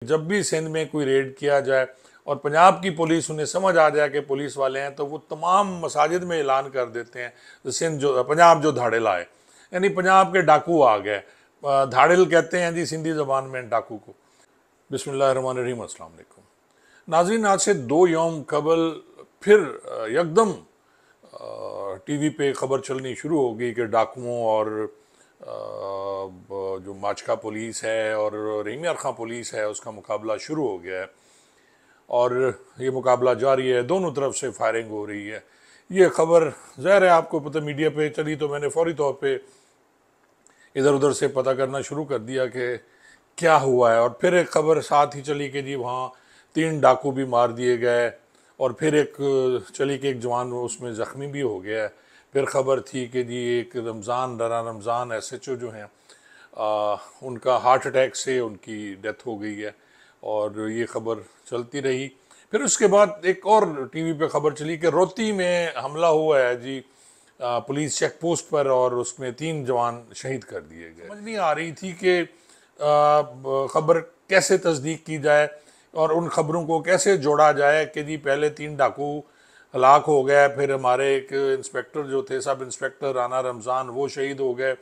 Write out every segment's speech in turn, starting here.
जब भी सिंध में कोई रेड किया जाए और पंजाब की पुलिस उन्हें समझ आ जाए कि पुलिस वाले हैं, तो वो तमाम मसाजिद में ऐलान कर देते हैं सिंध जो पंजाब जो धाड़िल आए, यानी पंजाब के डाकू आ गए। धाड़िल कहते हैं जी सिंधी ज़बान में डाकू को। बिस्मिल्लाहिर्रहमानिर्रहीम, अस्सलाम वालेकुम नाज़रीन। आज से 2 यौम कबल फिर यकदम टीवी पे खबर चलनी शुरू हो गई कि डाकुओं और जो माचका पुलिस है और रहीम यार खां पुलिस है उसका मुकाबला शुरू हो गया है और ये मुकाबला जारी है, दोनों तरफ से फायरिंग हो रही है। ये खबर ज़ाहिर है आपको पता मीडिया पे चली तो मैंने फौरी तौर पे इधर उधर से पता करना शुरू कर दिया कि क्या हुआ है। और फिर एक खबर साथ ही चली कि जी वहाँ 3 डाकू भी मार दिए गए और फिर एक चली कि एक जवान उसमें ज़ख्मी भी हो गया है। फिर खबर थी कि जी एक राना रमज़ान SHO जो हैं उनका हार्ट अटैक से उनकी डेथ हो गई है और ये खबर चलती रही। फिर उसके बाद एक और टीवी पे खबर चली कि रोहती में हमला हुआ है जी पुलिस चेक पोस्ट पर और उसमें 3 जवान शहीद कर दिए गए। समझ नहीं आ रही थी कि खबर कैसे तस्दीक की जाए और उन खबरों को कैसे जोड़ा जाए कि जी पहले 3 डाकू हलाक हो गए, फिर हमारे एक इंस्पेक्टर जो थे सब इंस्पेक्टर राना रमज़ान वो शहीद हो गए,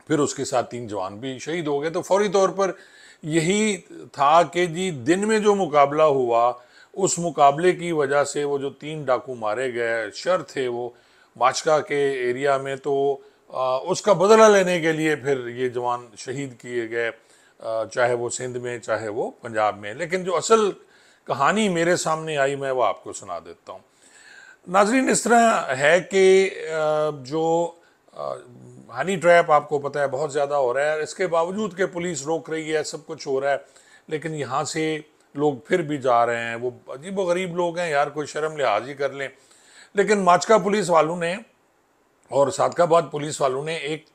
फिर उसके साथ 3 जवान भी शहीद हो गए। तो फौरी तौर पर यही था कि जी दिन में जो मुकाबला हुआ उस मुकाबले की वजह से वो जो 3 डाकू मारे गए शर थे वो माचका के एरिया में, तो उसका बदला लेने के लिए फिर ये जवान शहीद किए गए, चाहे वो सिंध में चाहे वो पंजाब में। लेकिन जो असल कहानी मेरे सामने आई मैं वो आपको सुना देता हूँ। नाजरीन इस तरह है कि जो हनी ट्रैप आपको पता है बहुत ज़्यादा हो रहा है, इसके बावजूद कि पुलिस रोक रही है सब कुछ हो रहा है, लेकिन यहाँ से लोग फिर भी जा रहे हैं। वो अजीब व गरीब लोग हैं यार, कोई शर्म लिहाज ही कर लें। लेकिन माचका पुलिस वालों ने और सादकाबाद पुलिस वालों ने एक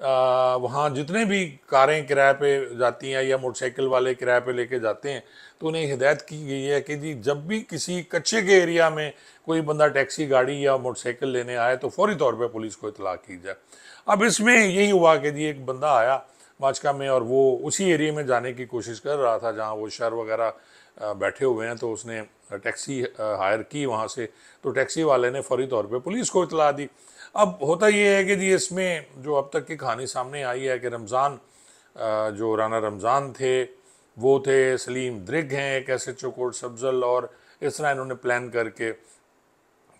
वहाँ जितने भी कारें किराए पे जाती हैं या मोटरसाइकिल वाले किराए पे लेके जाते हैं तो उन्हें हिदायत की गई है कि जी जब भी किसी कच्चे के एरिया में कोई बंदा टैक्सी गाड़ी या मोटरसाइकिल लेने आए तो फौरी तौर पे पुलिस को इतला की जाए। अब इसमें यही हुआ कि जी एक बंदा आया माचका में और वो उसी एरिया में जाने की कोशिश कर रहा था जहाँ वो शर वगैरह बैठे हुए हैं, तो उसने टैक्सी हायर की वहाँ से, तो टैक्सी वाले ने फौरी तौर पे पुलिस को इतला दी। अब होता ये है कि जी इसमें जो अब तक की कहानी सामने आई है कि रमज़ान जो राना रमज़ान थे वो थे, सलीम द्रिग हैं एक SHO कोट सब्जल, और इस तरह इन्होंने प्लान करके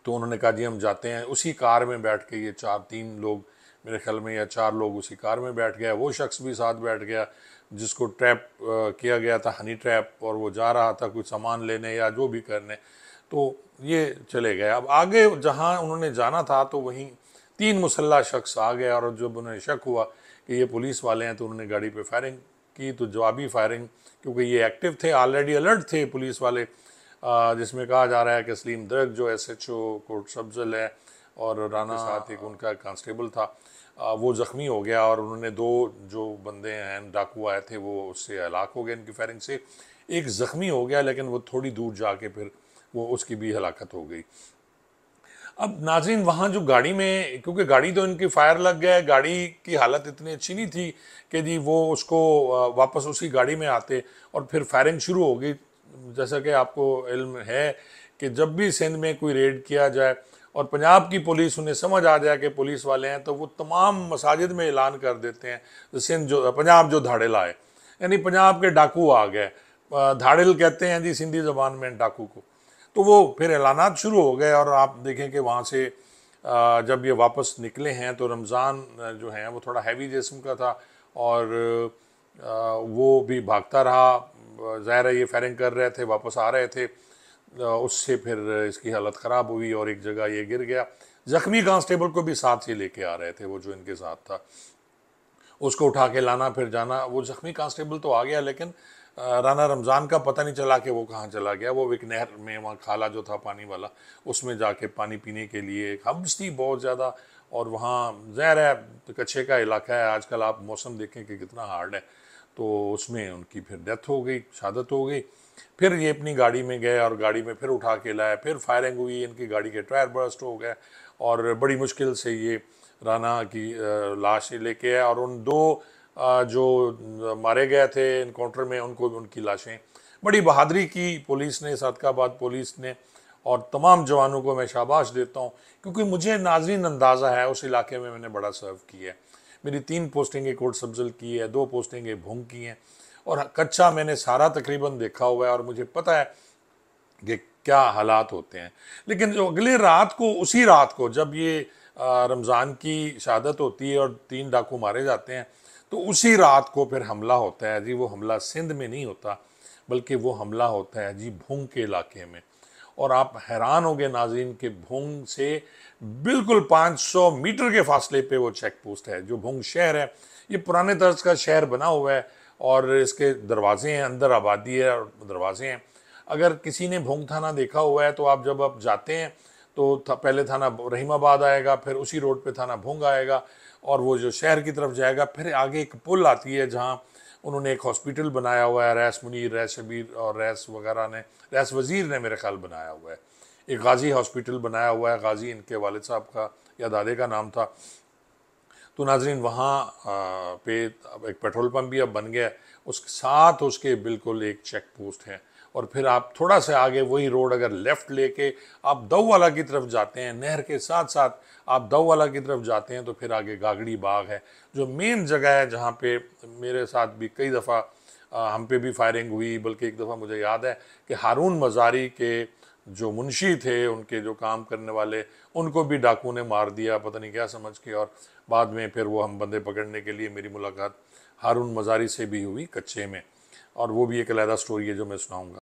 तो उन्होंने कहा जी हम जाते हैं। उसी कार में बैठ के ये 3 लोग मेरे ख्याल में या 4 लोग उसी कार में बैठ गया, वो शख्स भी साथ बैठ गया जिसको ट्रैप किया गया था, हनी ट्रैप, और वो जा रहा था कुछ सामान लेने या जो भी करने, तो ये चले गए। अब आगे जहाँ उन्होंने जाना था तो वहीं 3 मुसल्ला शख्स आ गए और जब उन्हें शक हुआ कि ये पुलिस वाले हैं तो उन्होंने गाड़ी पे फायरिंग की। तो जवाबी फायरिंग, क्योंकि ये एक्टिव थे ऑलरेडी, अलर्ट थे पुलिस वाले, जिसमें कहा जा रहा है कि सलीम दर्ग जो SHO कोट सब्जल है और राना के साथ एक उनका कांस्टेबल था वो ज़ख्मी हो गया और उन्होंने 2 जो बंदे हैं डाकू आए थे वो उससे हलाक हो गए इनकी फायरिंग से। एक ज़ख्मी हो गया लेकिन वो थोड़ी दूर जाके फिर वो उसकी भी हलाकत हो गई। अब नाज़रीन वहाँ जो गाड़ी में, क्योंकि गाड़ी तो इनकी फायर लग गया है, गाड़ी की हालत इतनी अच्छी नहीं थी कि जी वो उसको वापस उसी गाड़ी में आते और फिर फायरिंग शुरू हो गई। जैसा कि आपको इल्म है कि जब भी सिंध में कोई रेड किया जाए और पंजाब की पुलिस उन्हें समझ आ जाए कि पुलिस वाले हैं, तो वो तमाम मसाजिद में ऐलान कर देते हैं सिंध जो पंजाब जो धाड़िल आए, यानी पंजाब के डाकू आ गए। धाड़िल कहते हैं जी सिंधी ज़बान में डाकू को। तो वो फिर ऐलानात शुरू हो गए और आप देखें कि वहाँ से जब ये वापस निकले हैं तो रमज़ान जो है वो थोड़ा हैवी जिस्म का था और वो भी भागता रहा। ज़ाहिर है ये फायरिंग कर रहे थे, वापस आ रहे थे, उससे फिर इसकी हालत ख़राब हुई और एक जगह ये गिर गया। ज़ख्मी कांस्टेबल को भी साथ ही लेके आ रहे थे वो जो इनके साथ था, उसको उठा के लाना फिर जाना। वो ज़ख्मी कांस्टेबल तो आ गया लेकिन राना रमज़ान का पता नहीं चला कि वो कहाँ चला गया। वो एक नहर में वहाँ खाला जो था पानी वाला उसमें जाके पानी पीने के लिए, हब्स थी बहुत ज़्यादा और वहाँ ज़ाहिर है कच्चे का इलाका है, आजकल आप मौसम देखें कि कितना हार्ड है, तो उसमें उनकी फिर डेथ हो गई, शहादत हो गई। फिर ये अपनी गाड़ी में गए और गाड़ी में फिर उठा के लाए, फिर फायरिंग हुई, इनकी गाड़ी के टायर बर्स्ट हो गए और बड़ी मुश्किल से ये राना की लाश लेके आए और उन 2 जो मारे गए थे इनकाउंटर में, उनको भी उनकी लाशें। बड़ी बहादुरी की पुलिस ने, सादकाबाद पुलिस ने, और तमाम जवानों को मैं शाबाश देता हूँ, क्योंकि मुझे नाज़रीन अंदाज़ा है उस इलाके में मैंने बड़ा सर्व किया है। मेरी 3 पोस्टिंगें कोट सब्जल की है, 2 पोस्टिंगें भूंग की हैं, और कच्चा मैंने सारा तकरीबन देखा हुआ है, और मुझे पता है कि क्या हालात होते हैं। लेकिन जो अगले रात को, उसी रात को जब ये रमज़ान की शहादत होती है और 3 डाकू मारे जाते हैं, तो उसी रात को फिर हमला होता है जी। वो हमला सिंध में नहीं होता, बल्कि वो हमला होता है जी भूंग के इलाके में। और आप हैरान होंगे नाज़रीन के भूंग से बिल्कुल 500 मीटर के फासले पे वो चेक पोस्ट है। जो भूंग शहर है, ये पुराने तर्ज का शहर बना हुआ है, और इसके दरवाजे हैं, अंदर आबादी है और दरवाजे हैं। अगर किसी ने भूंग थाना देखा हुआ है तो आप जब आप जाते हैं तो पहले थाना रहीमाबाद आएगा, फिर उसी रोड पे थाना भूंग आएगा, और वो जो शहर की तरफ जाएगा, फिर आगे एक पुल आती है जहाँ उन्होंने एक हॉस्पिटल बनाया हुआ है। रैस मुनीर, रैस शबीर और रैस वगैरह ने, रैस वज़ीर ने मेरे ख्याल बनाया हुआ है। एक गाजी हॉस्पिटल बनाया हुआ है, गाजी इनके वालिद साहब का या दादे का नाम था। तो नाजरीन वहाँ पे एक पेट्रोल पंप भी अब बन गया है, उसके साथ उसके बिल्कुल एक चेक पोस्ट है। और फिर आप थोड़ा सा आगे वही रोड अगर लेफ़्ट लेके आप दौवाला की तरफ जाते हैं, नहर के साथ साथ आप दौवाला की तरफ जाते हैं, तो फिर आगे गागड़ी बाग है, जो मेन जगह है जहाँ पे मेरे साथ भी कई दफ़ा हम पे भी फायरिंग हुई। बल्कि एक दफ़ा मुझे याद है कि हारून मज़ारी के जो मुंशी थे, उनके जो काम करने वाले, उनको भी डाकू ने मार दिया, पता नहीं क्या समझ के। और बाद में फिर वो हम बंदे पकड़ने के लिए मेरी मुलाकात हारून मज़ारी से भी हुई कच्चे में, और वो भी एक अलहदा स्टोरी है जो मैं सुनाऊंगा।